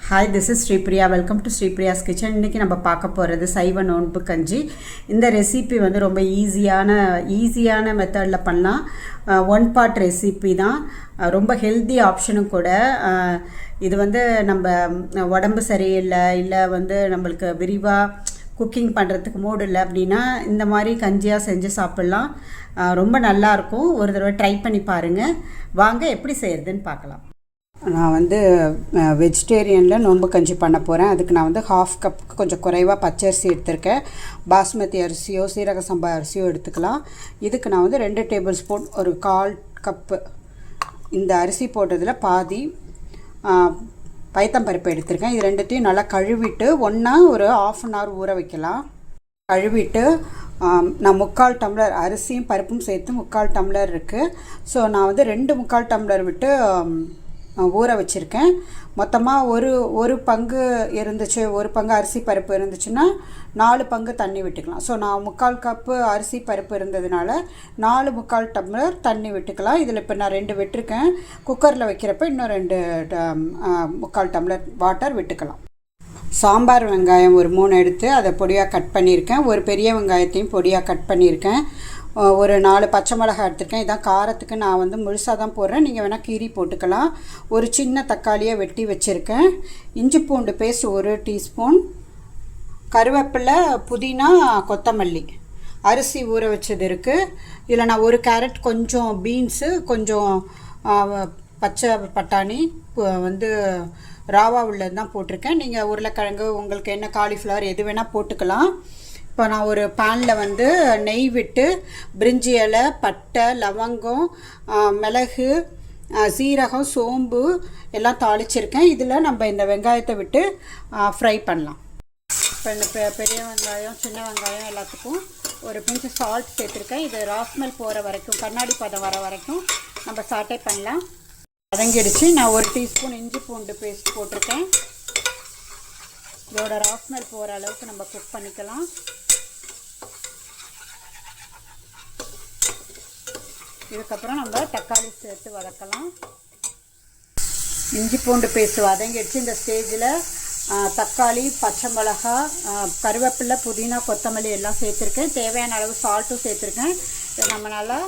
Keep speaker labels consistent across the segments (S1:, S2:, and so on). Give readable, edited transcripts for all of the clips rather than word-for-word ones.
S1: Hi, this is Sripriya. Welcome to Sripriya's kitchen. இன்றைக்கி நம்ம பார்க்க போகிறது சைவ நோன்பு கஞ்சி. இந்த ரெசிபி வந்து ரொம்ப ஈஸியான மெத்தடில் பண்ணலாம். ஒன் பார்ட் ரெசிபி தான், ரொம்ப ஹெல்தி ஆப்ஷனும் கூட. இது வந்து நம்ம உடம்பு சரியில்லை வந்து நம்மளுக்கு விரிவாக குக்கிங் பண்ணுறதுக்கு மூடு இல்லை அப்படின்னா இந்த மாதிரி கஞ்சியாக செஞ்சு சாப்பிட்லாம். ரொம்ப நல்லாயிருக்கும். ஒரு தடவை ட்ரை பண்ணி பாருங்கள். வாங்க எப்படி செய்கிறதுன்னு பார்க்கலாம். நான் வந்து வெஜிடேரியனில் நோன்பு கஞ்சி பண்ண போகிறேன். அதுக்கு நான் வந்து 1/2 கப்புக்கு கொஞ்சம் குறைவாக பச்சரிசி எடுத்திருக்கேன். பாஸ்மதி அரிசியோ சீரக சம்பா அரிசியோ எடுத்துக்கலாம். இதுக்கு நான் வந்து 2 டேபிள் ஸ்பூன், ஒரு 1/4 கப்பு இந்த அரிசி போட்டதில் பாதி பைத்தம்பருப்பு எடுத்திருக்கேன். இது ரெண்டுத்தையும் நல்லா கழுவிட்டு ஒன்றா ஒரு 1/2 அன் ஹவர் ஊற வைக்கலாம். கழுவிட்டு நான் 3/4 டம்ளர் அரிசியும் பருப்பும் சேர்த்து 3/4 டம்ளர் இருக்குது. ஸோ நான் வந்து 2/4 டம்ளர் விட்டு ஊற வச்சுருக்கேன். மொத்தமாக ஒரு பங்கு இருந்துச்சு, ஒரு பங்கு அரிசி பருப்பு இருந்துச்சுன்னா 4 பங்கு தண்ணி விட்டுக்கலாம். ஸோ நான் 3/4 கப்பு அரிசி பருப்பு இருந்ததுனால 4/4 டம்ளர் தண்ணி விட்டுக்கலாம். இதில் இப்போ நான் 2 விட்டுருக்கேன். குக்கரில் வைக்கிறப்ப இன்னும் 2 3/4 டம்ளர் வாட்டர் விட்டுக்கலாம். சாம்பார் வெங்காயம் ஒரு 3 எடுத்து அதை பொடியாக கட் பண்ணியிருக்கேன். ஒரு பெரிய வெங்காயத்தையும் பொடியாக கட் பண்ணியிருக்கேன். ஒரு 4 பச்சை மிளகாய் எடுத்துருக்கேன். இதான் காரத்துக்கு நான் வந்து முழுசாக தான் போடுறேன், நீங்கள் வேணால் கீரி போட்டுக்கலாம். ஒரு சின்ன தக்காளியை வெட்டி வச்சுருக்கேன். இஞ்சி பூண்டு பேஸ்ட் 1 டீஸ்பூன், கருவேப்பிலை, புதினா, கொத்தமல்லி, அரிசி ஊற வச்சது இருக்குது. இதில் நான் 1 கேரட், கொஞ்சம் பீன்ஸு, கொஞ்சம் பச்சை பட்டாணி வந்து ராவா உள்ளது தான் போட்டிருக்கேன். நீங்கள் உருளைக்கிழங்கு, உங்களுக்கு என்ன காலிஃப்ளவர் எது வேணால் போட்டுக்கலாம். இப்போ நான் ஒரு பேனில் வந்து நெய் விட்டு பிரிஞ்சி இலை, பட்டை, லவங்கம், மிளகு, சீரகம், சோம்பு எல்லாம் தாளிச்சிருக்கேன். இதில் நம்ம இந்த வெங்காயத்தை விட்டு ஃப்ரை பண்ணலாம். இப்போ இந்த பெரிய வெங்காயம், சின்ன வெங்காயம் எல்லாத்துக்கும் ஒரு பிஞ்சு சால்ட் சேர்த்துருக்கேன். இது ராஸ்மெல் போகிற வரைக்கும், கண்ணாடி பதம் வர வரைக்கும் நம்ம சாட்டே பண்ணலாம். வதங்கிடுச்சு. நான் 1 டீஸ்பூன் இஞ்சி பூண்டு பேஸ்ட் போட்டிருக்கேன். இதோட ராஸ்மெல் போகிற அளவுக்கு நம்ம குக் பண்ணிக்கலாம். இதுக்கப்புறம் நம்ம தக்காளி சேர்த்து வதக்கலாம். இஞ்சி பூண்டு பேஸ்ட் வதங்கிடுச்சு. இந்த ஸ்டேஜில் தக்காளி, பச்சை மிளகா, கருவேப்பிலை, புதினா, கொத்தமல்லி எல்லாம் சேர்த்துருக்கேன். தேவையான அளவு சால்ட்டும் சேர்த்துருக்கேன். இதை நம்ம நல்லா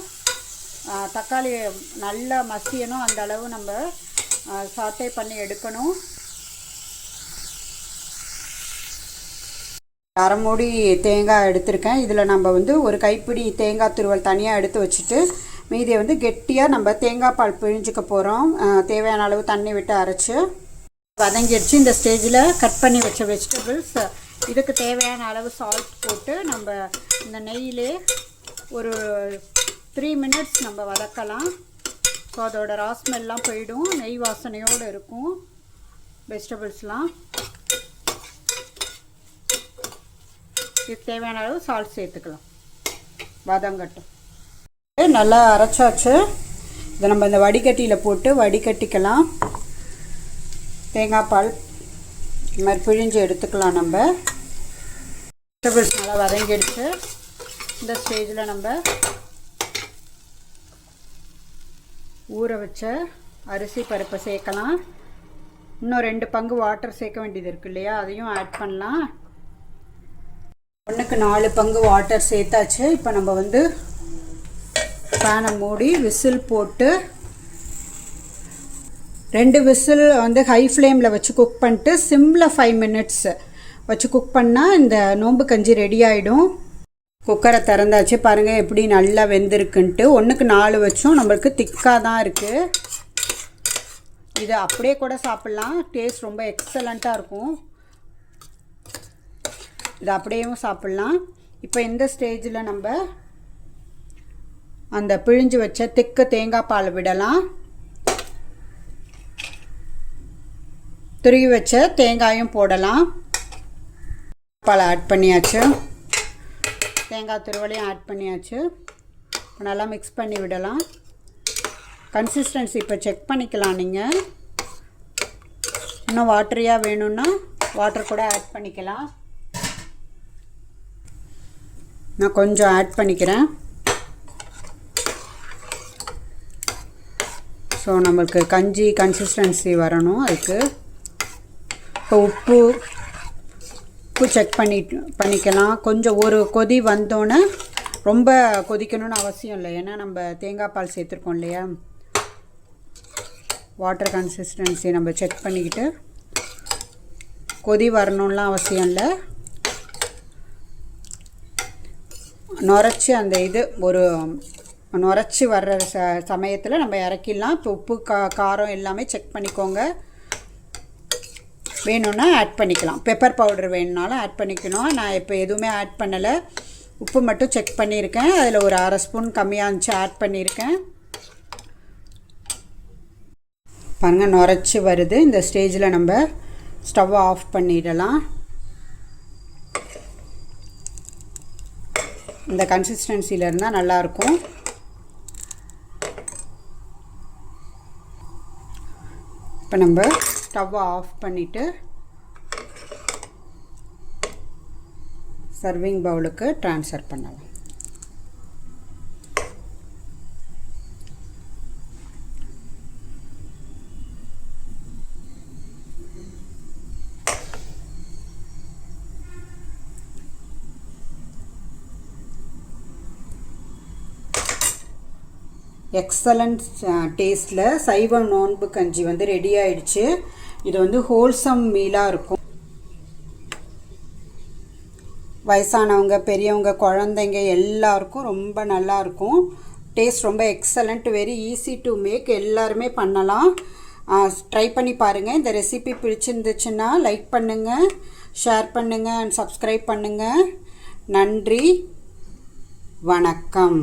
S1: தக்காளி நல்லா மசியணும், அந்த அளவு நம்ம சாட்டே பண்ணி எடுக்கணும். அரை மூடி தேங்காய் எடுத்திருக்கேன். இதில் நம்ம வந்து ஒரு கைப்பிடி தேங்காய் துருவல் தனியாக எடுத்து வச்சுட்டு மீதியை வந்து கெட்டியாக நம்ம தேங்காய் பால் பிழிஞ்சிக்க போகிறோம். தேவையான அளவு தண்ணி விட்டு அரைச்சி வதங்கிடுச்சு. இந்த ஸ்டேஜில் கட் பண்ணி வச்ச வெஜிடபிள்ஸ், இதுக்கு தேவையான அளவு சால்ட் போட்டு நம்ம இந்த நெய்யிலே ஒரு 3 மினிட்ஸ் நம்ம வதக்கலாம். ஸோ அதோட ராஸ்மெல்லாம் போயிடும், நெய் வாசனையோடு இருக்கும் வெஜிடபிள்ஸ்லாம். இதுக்கு தேவையான அளவு சால்ட் சேர்த்துக்கலாம். வதங்கட்டும். நல்லா அரைச்சாச்சு. இதை நம்ம இந்த வடிகட்டியில் போட்டு வடிகட்டிக்கலாம். தேங்காய் பால் இது மாதிரி பிழிஞ்சு எடுத்துக்கலாம். நம்ம வெஜிடபிள்ஸ் நல்லா வதங்கிடுச்சு. இந்த ஸ்டேஜில் நம்ம ஊற வச்ச அரிசி பருப்பை சேர்க்கலாம். இன்னும் 2 பங்கு வாட்டர் சேர்க்க வேண்டியது இருக்கு இல்லையா, அதையும் ஆட் பண்ணலாம். 1க்கு 4 பங்கு வாட்டர் சேர்த்தாச்சு. இப்போ நம்ம வந்து பேனை மூடி விசில் போட்டு 2 விசில் வந்து ஹை ஃப்ளேமில் வச்சு குக் பண்ணிட்டு சிம்மில் 5 மினிட்ஸ் வச்சு குக் பண்ணால் இந்த நோம்பு கஞ்சி ரெடி ஆகிடும். குக்கரை திறந்தாச்சு. பாருங்கள் எப்படி நல்லா வெந்திருக்குன்ட்டு. 1க்கு 4 வச்சும் நம்மளுக்கு திக்காக தான் இருக்குது. இது அப்படியே கூட சாப்பிட்லாம், டேஸ்ட் ரொம்ப எக்ஸலண்ட்டாக இருக்கும். இது அப்படியேவும் சாப்பிட்லாம். இப்போ இந்த ஸ்டேஜில் நம்ம அந்த பிழிஞ்சு வச்ச திக்கு தேங்காய் பால் விடலாம். துருவி வச்ச தேங்காயும் போடலாம். பால் ஆட் பண்ணியாச்சு, தேங்காய் துருவலையும் ஆட் பண்ணியாச்சு. நல்லா மிக்ஸ் பண்ணி விடலாம். கன்சிஸ்டன்சி இப்போ செக் பண்ணிக்கலாம். நீங்கள் இன்னும் வாட்டரியாக வேணும்னா வாட்டர் கூட ஆட் பண்ணிக்கலாம். நான் கொஞ்சம் ஆட் பண்ணிக்கிறேன். ஸோ நம்மளுக்கு கஞ்சி கன்சிஸ்டன்சி வரணும். அதுக்கு இப்போ உப்பு செக் பண்ணிக்கலாம். கொஞ்சம் ஒரு கொதி வந்தோன்னே, ரொம்ப கொதிக்கணும்னு அவசியம் இல்லை, ஏன்னா நம்ம தேங்காய் பால் சேர்த்துருக்கோம் இல்லையா. வாட்டர் கன்சிஸ்டன்சி நம்ம செக் பண்ணிக்கிட்டு, கொதி வரணும்லாம் அவசியம் இல்லை. நுரைச்சி அந்த இது ஒரு நுரைச்சி வர்ற சமயத்தில் நம்ம இறக்கிடலாம். இப்போ உப்பு காரம் எல்லாமே செக் பண்ணிக்கோங்க. வேணும்னா ஆட் பண்ணிக்கலாம். பெப்பர் பவுடர் வேணும்னாலும் ஆட் பண்ணிக்கணும். நான் இப்போ எதுவுமே ஆட் பண்ணலை, உப்பு மட்டும் செக் பண்ணியிருக்கேன். அதில் ஒரு அரை ஸ்பூன் கம்மியாக இருந்துச்சு, ஆட் பண்ணியிருக்கேன். பாருங்கள், நுரைச்சி வருது. இந்த ஸ்டேஜில் நம்ம ஸ்டவ்வை ஆஃப் பண்ணிடலாம். இந்த கன்சிஸ்டன்சியில் இருந்தால் நல்லாயிருக்கும். இப்போ நம்ம ஸ்டவ்வை ஆஃப் பண்ணிவிட்டு சர்விங் பவுலுக்கு ட்ரான்ஸ்ஃபர் பண்ணலாம். எக்ஸலண்ட் டேஸ்ட்டில் சைவ நோன்பு கஞ்சி வந்து ரெடி ஆயிடுச்சு. இது வந்து ஹோல்சம் மீலாக இருக்கும். வயசானவங்க, பெரியவங்க, குழந்தைங்க எல்லாருக்கும் ரொம்ப நல்லாயிருக்கும். டேஸ்ட் ரொம்ப excellent, very easy to make. எல்லாருமே பண்ணலாம். ட்ரை பண்ணி பாருங்கள். இந்த ரெசிபி பிடிச்சிருந்துச்சுன்னா லைக் பண்ணுங்கள், ஷேர் பண்ணுங்கள் அண்ட் சப்ஸ்கிரைப் பண்ணுங்கள். நன்றி, வணக்கம்.